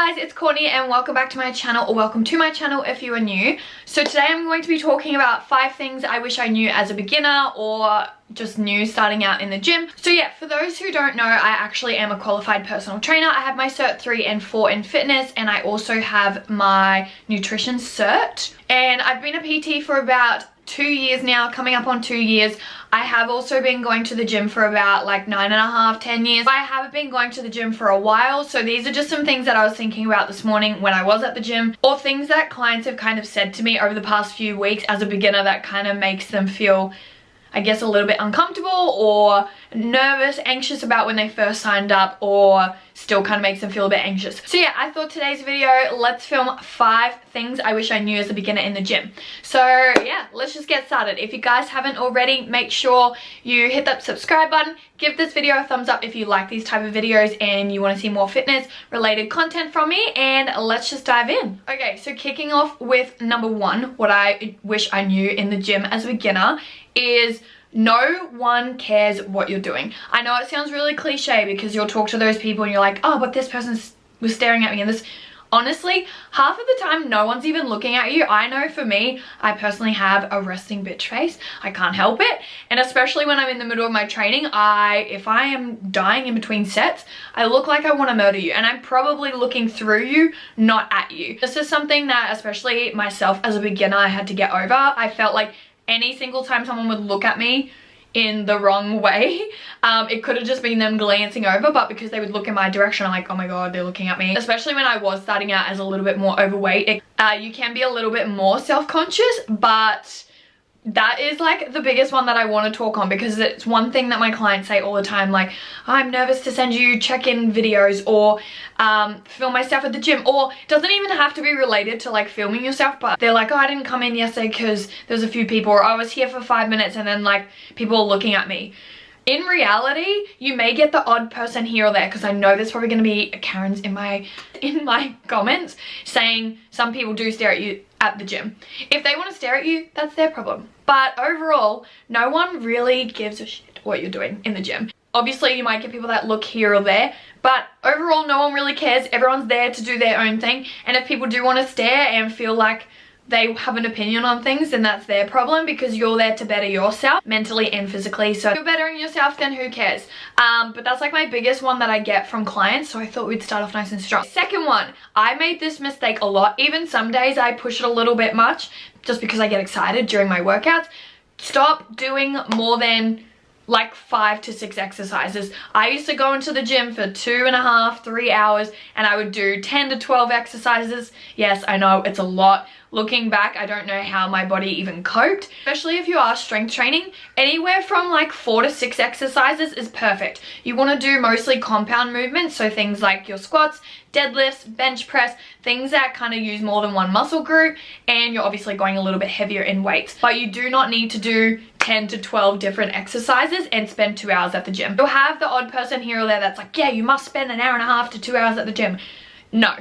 guys, it's Courtney and welcome back to my channel, or welcome to my channel if you are new. So today I'm going to be talking about 5 things I wish I knew as a beginner or just new starting out in the gym. So yeah, for those who don't know, I actually am a qualified personal trainer. I have my Cert 3 and 4 in fitness, and I also have my nutrition cert. And I've been a PT for about 2 years now, coming up on 2 years. I have also been going to the gym for about like 9.5, 10 years. I haven't been going to the gym for a while, so these are just some things that I was thinking about this morning when I was at the gym, or things that clients have kind of said to me over the past few weeks as a beginner that kind of makes them feel, I guess, a little bit uncomfortable or nervous, anxious about when they first signed up, or still kind of makes them feel a bit anxious. So yeah, I thought today's video, let's film 5 things I wish I knew as a beginner in the gym. So yeah, let's just get started. If you guys haven't already, make sure you hit that subscribe button. Give this video a thumbs up if you like these type of videos and you want to see more fitness related content from me, and let's just dive in. Okay, so kicking off with number 1, what I wish I knew in the gym as a beginner is no one cares what you're doing. I know it sounds really cliche because you'll talk to those people and you're like, oh, but this person was staring at me and this. Honestly, half of the time no one's even looking at you. I know for me, I personally have a resting bitch face. I can't help it. And especially when I'm in the middle of my training, if I am dying in between sets, I look like I want to murder you. And I'm probably looking through you, not at you. This is something that especially myself as a beginner, I had to get over. I felt like any single time someone would look at me in the wrong way, it could have just been them glancing over, but because they would look in my direction, I'm like, oh my god, they're looking at me. Especially when I was starting out as a little bit more overweight, you can be a little bit more self-conscious, but that is like the biggest one that I want to talk on, because it's one thing that my clients say all the time, like, I'm nervous to send you check-in videos or film myself at the gym, or it doesn't even have to be related to like filming yourself, but they're like, oh, I didn't come in yesterday because there's a few people, or I was here for 5 minutes and then like people are looking at me. In reality, you may get the odd person here or there, because I know there's probably going to be Karens in my comments saying some people do stare at you at the gym. If they want to stare at you, that's their problem. But overall, no one really gives a shit what you're doing in the gym. Obviously, you might get people that look here or there, but overall, no one really cares. Everyone's there to do their own thing. And if people do want to stare and feel like they have an opinion on things, then that's their problem, because you're there to better yourself mentally and physically. So if you're bettering yourself, then who cares? But that's like my biggest one that I get from clients, so I thought we'd start off nice and strong. Second one, I made this mistake a lot. Even some days I push it a little bit much just because I get excited during my workouts. Stop doing more than like 5 to 6 exercises. I used to go into the gym for 2.5, 3 hours, and I would do 10 to 12 exercises. Yes, I know it's a lot. Looking back, I don't know how my body even coped. Especially if you are strength training, anywhere from like 4 to 6 exercises is perfect. You want to do mostly compound movements, so things like your squats, deadlifts, bench press, things that kind of use more than one muscle group, and you're obviously going a little bit heavier in weights. But you do not need to do 10 to 12 different exercises and spend 2 hours at the gym. You'll have the odd person here or there that's like, yeah, you must spend 1.5 hours to 2 hours at the gym. No.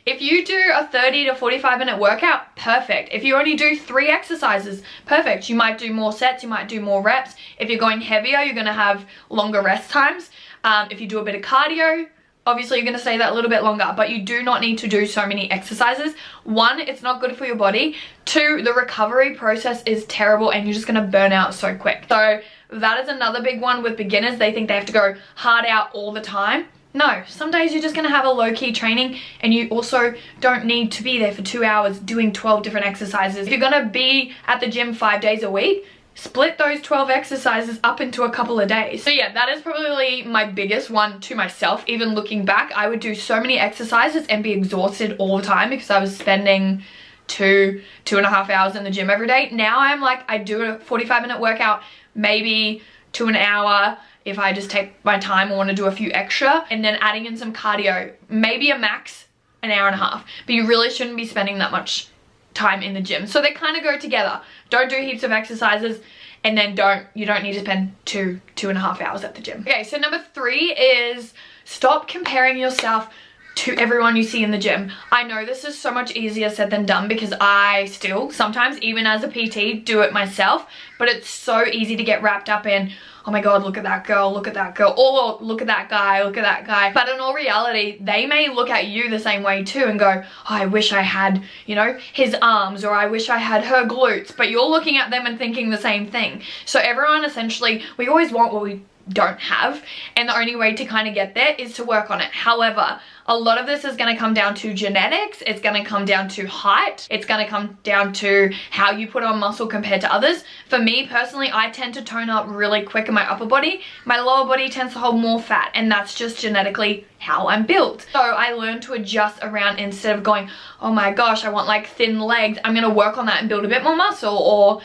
If you do a 30 to 45 minute workout, perfect. If you only do 3 exercises, perfect. You might do more sets, you might do more reps. If you're going heavier, you're gonna have longer rest times. If you do a bit of cardio, obviously you're gonna stay that a little bit longer, but you do not need to do so many exercises. 1, it's not good for your body. 2, the recovery process is terrible and you're just gonna burn out so quick. So that is another big one with beginners. They think they have to go hard out all the time. No, some days you're just gonna have a low-key training, and you also don't need to be there for 2 hours doing 12 different exercises. If you're gonna be at the gym 5 days a week, split those 12 exercises up into a couple of days. So yeah, that is probably my biggest one to myself. Even looking back, I would do so many exercises and be exhausted all the time because I was spending 2.5 hours in the gym every day. Now I'm like, I do a 45-minute workout, maybe to an hour, if I just take my time or want to do a few extra, and then adding in some cardio, maybe a max 1.5 hours. But you really shouldn't be spending that much time in the gym. So they kind of go together. Don't do heaps of exercises, and then you don't need to spend 2.5 hours at the gym. Okay, so number 3 is stop comparing yourself to everyone you see in the gym. I know this is so much easier said than done because I still sometimes, even as a PT, do it myself, but it's so easy to get wrapped up in, oh my god, look at that girl, look at that girl, or look at that guy, look at that guy. But in all reality, they may look at you the same way too and go, oh, I wish I had, you know, his arms, or I wish I had her glutes, but you're looking at them and thinking the same thing. So everyone essentially, we always want what we don't have, and the only way to kind of get there is to work on it. However, a lot of this is going to come down to genetics, it's going to come down to height, it's going to come down to how you put on muscle compared to others. For me personally, I tend to tone up really quick in my upper body. My lower body tends to hold more fat, and that's just genetically how I'm built. So I learned to adjust around, instead of going, oh my gosh, I want like thin legs, I'm going to work on that and build a bit more muscle, or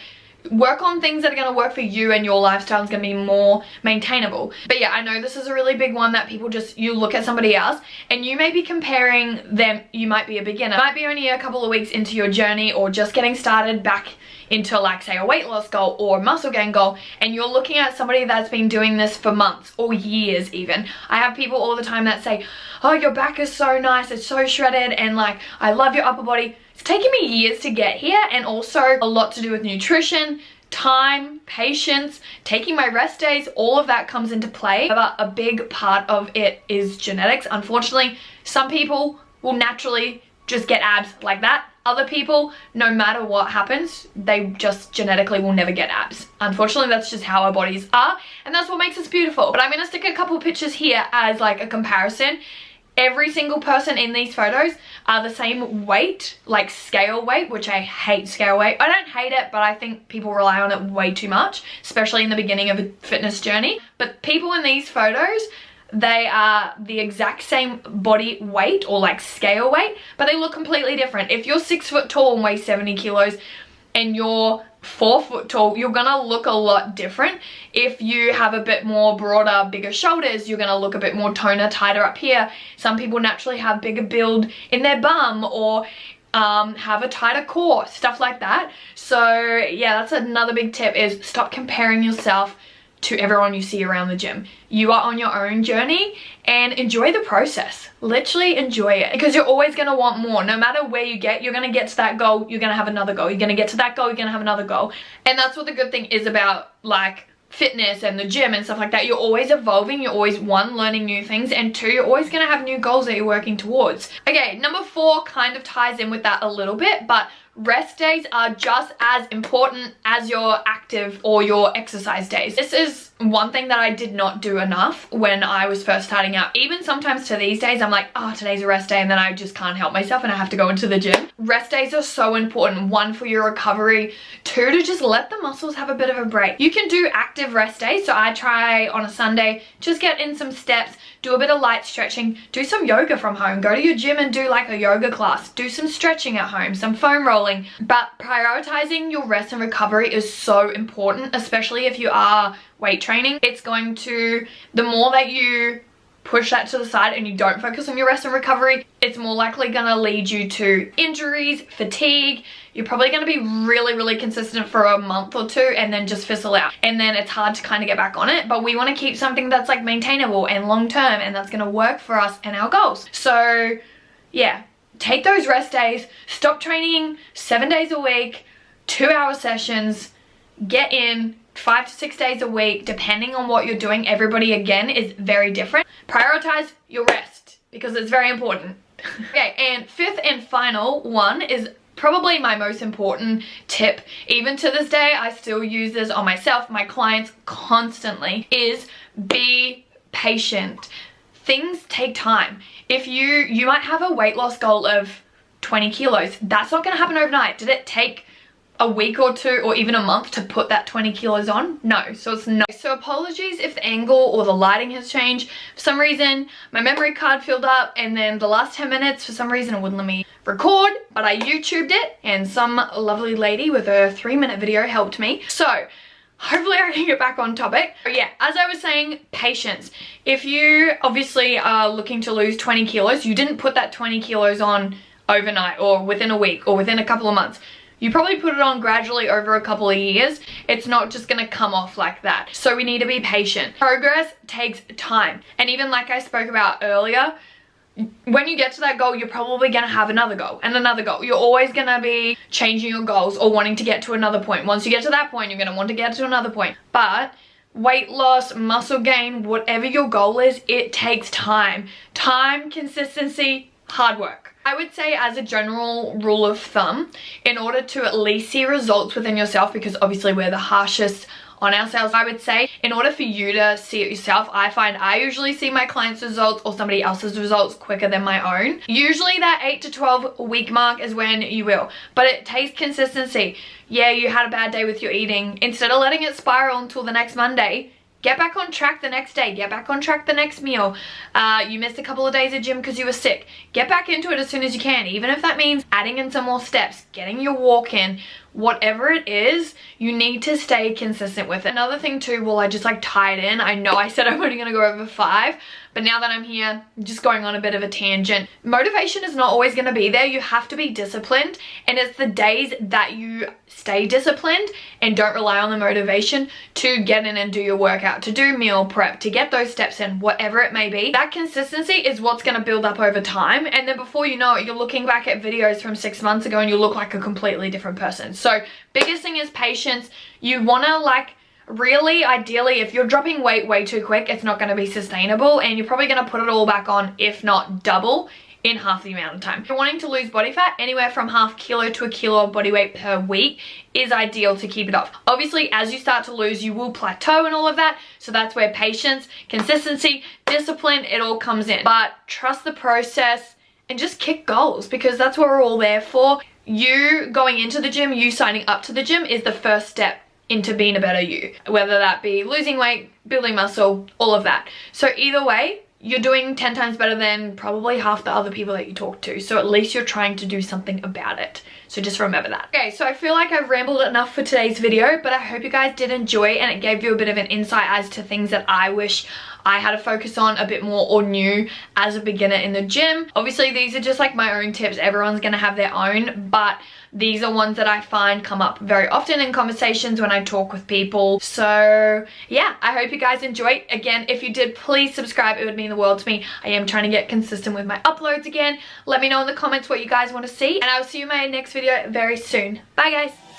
work on things that are going to work for you and your lifestyle is going to be more maintainable. But yeah, I know this is a really big one that people just, you look at somebody else and you may be comparing them, you might be a beginner, might be only a couple of weeks into your journey or just getting started back into like say a weight loss goal or muscle gain goal, and you're looking at somebody that's been doing this for months or years even. I have people all the time that say, oh, your back is so nice, it's so shredded, and like, I love your upper body. It's taken me years to get here, and also a lot to do with nutrition, time, patience, taking my rest days, all of that comes into play. But a big part of it is genetics. Unfortunately, some people will naturally just get abs like that. Other people, no matter what happens, they just genetically will never get abs. Unfortunately, that's just how our bodies are, and that's what makes us beautiful. But I'm gonna stick a couple pictures here as like a comparison. Every single person in these photos are the same weight, like scale weight, which I hate scale weight. I don't hate it, but I think people rely on it way too much, especially in the beginning of a fitness journey. But people in these photos, they are the exact same body weight or like scale weight, but they look completely different. If you're 6 foot tall and weigh 70 kilos and you're 4 foot tall, you're gonna look a lot different. If you have a bit more broader, bigger shoulders, you're gonna look a bit more toner, tighter up here. Some people naturally have bigger build in their bum, or have a tighter core, stuff like that. So yeah, that's another big tip, is stop comparing yourself to everyone you see around the gym. You are on your own journey, and enjoy the process. Literally enjoy it, because you're always gonna want more. No matter where you get, you're gonna get to that goal, you're gonna have another goal. You're gonna get to that goal, you're gonna have another goal. And that's what the good thing is about like fitness and the gym and stuff like that. You're always evolving, you're always, one, learning new things, and two, you're always gonna have new goals that you're working towards. Okay, number 4 kind of ties in with that a little bit, but rest days are just as important as your active or your exercise days. This is one thing that I did not do enough when I was first starting out. Even sometimes to these days, I'm like, oh, today's a rest day, and then I just can't help myself and I have to go into the gym. Rest days are so important. 1, for your recovery. 2, to just let the muscles have a bit of a break. You can do active rest days. So I try on a Sunday, just get in some steps, do a bit of light stretching, do some yoga from home, go to your gym and do like a yoga class, do some stretching at home, some foam rolling. But prioritizing your rest and recovery is so important, especially if you are weight training. It's going to, the more that you push that to the side and you don't focus on your rest and recovery, it's more likely gonna lead you to injuries, fatigue. You're probably gonna be really, really consistent for a month or 2 and then just fizzle out. And then it's hard to kind of get back on it. But we wanna keep something that's like maintainable and long-term, and that's gonna work for us and our goals. So yeah, take those rest days, stop training 7 days a week, 2-hour sessions, get in 5 to 6 days a week, depending on what you're doing. Everybody, again, is very different. Prioritize your rest, because it's very important. Okay, and 5th and final one is probably my most important tip. Even to this day, I still use this on myself, my clients constantly, is be patient. Things take time. If you might have a weight loss goal of 20 kilos, that's not gonna happen overnight. Did it take a week or 2 or even a month to put that 20 kilos on? No, so it's not. So apologies if the angle or the lighting has changed. For some reason, my memory card filled up, and then the last 10 minutes, for some reason, it wouldn't let me record, but I YouTubed it, and some lovely lady with a 3-minute video helped me. So hopefully I can get back on topic. But yeah, as I was saying, patience. If you obviously are looking to lose 20 kilos, you didn't put that 20 kilos on overnight or within a week or within a couple of months. You probably put it on gradually over a couple of years. It's not just gonna come off like that. So we need to be patient. Progress takes time. And even like I spoke about earlier, when you get to that goal, you're probably going to have another goal and another goal. You're always going to be changing your goals or wanting to get to another point. Once you get to that point, you're going to want to get to another point. But weight loss, muscle gain, whatever your goal is, it takes time. Time, consistency, hard work. I would say, as a general rule of thumb, in order to at least see results within yourself, because obviously we're the harshest on ourselves, I would say, in order for you to see it yourself, I find I usually see my clients' results or somebody else's results quicker than my own. Usually that 8 to 12 week mark is when you will, but it takes consistency. Yeah, you had a bad day with your eating. Instead of letting it spiral until the next Monday, get back on track the next day. Get back on track the next meal. You missed a couple of days of gym because you were sick. Get back into it as soon as you can, even if that means adding in some more steps, getting your walk in. Whatever it is, you need to stay consistent with it. Another thing too, well, I just like tied in. I know I said I'm only gonna go over 5, but now that I'm here, I'm just going on a bit of a tangent. Motivation is not always gonna be there. You have to be disciplined, and it's the days that you stay disciplined and don't rely on the motivation to get in and do your workout, to do meal prep, to get those steps in, whatever it may be. That consistency is what's gonna build up over time, and then before you know it, you're looking back at videos from 6 months ago and you look like a completely different person. So biggest thing is patience. You want to, like, really ideally, if you're dropping weight way too quick, it's not going to be sustainable, and you're probably going to put it all back on, if not double, in half the amount of time. If you're wanting to lose body fat, anywhere from ½ kilo to 1 kilo of body weight per week is ideal to keep it off. Obviously, as you start to lose, you will plateau and all of that, so that's where patience, consistency, discipline, it all comes in. But trust the process and just kick goals, because that's what we're all there for. You going into the gym, you signing up to the gym is the first step into being a better you, whether that be losing weight, building muscle, all of that. So either way, you're doing 10 times better than probably half the other people that you talk to. So at least you're trying to do something about it. So just remember that. Okay, so I feel like I've rambled enough for today's video, but I hope you guys did enjoy and it gave you a bit of an insight as to things that I wish I had to focus on a bit more or knew as a beginner in the gym. Obviously, these are just like my own tips. Everyone's gonna have their own, but these are ones that I find come up very often in conversations when I talk with people. So yeah, I hope you guys enjoyed. Again, if you did, please subscribe. It would mean the world to me. I am trying to get consistent with my uploads again. Let me know in the comments what you guys want to see, and I'll see you in my next video very soon. Bye guys.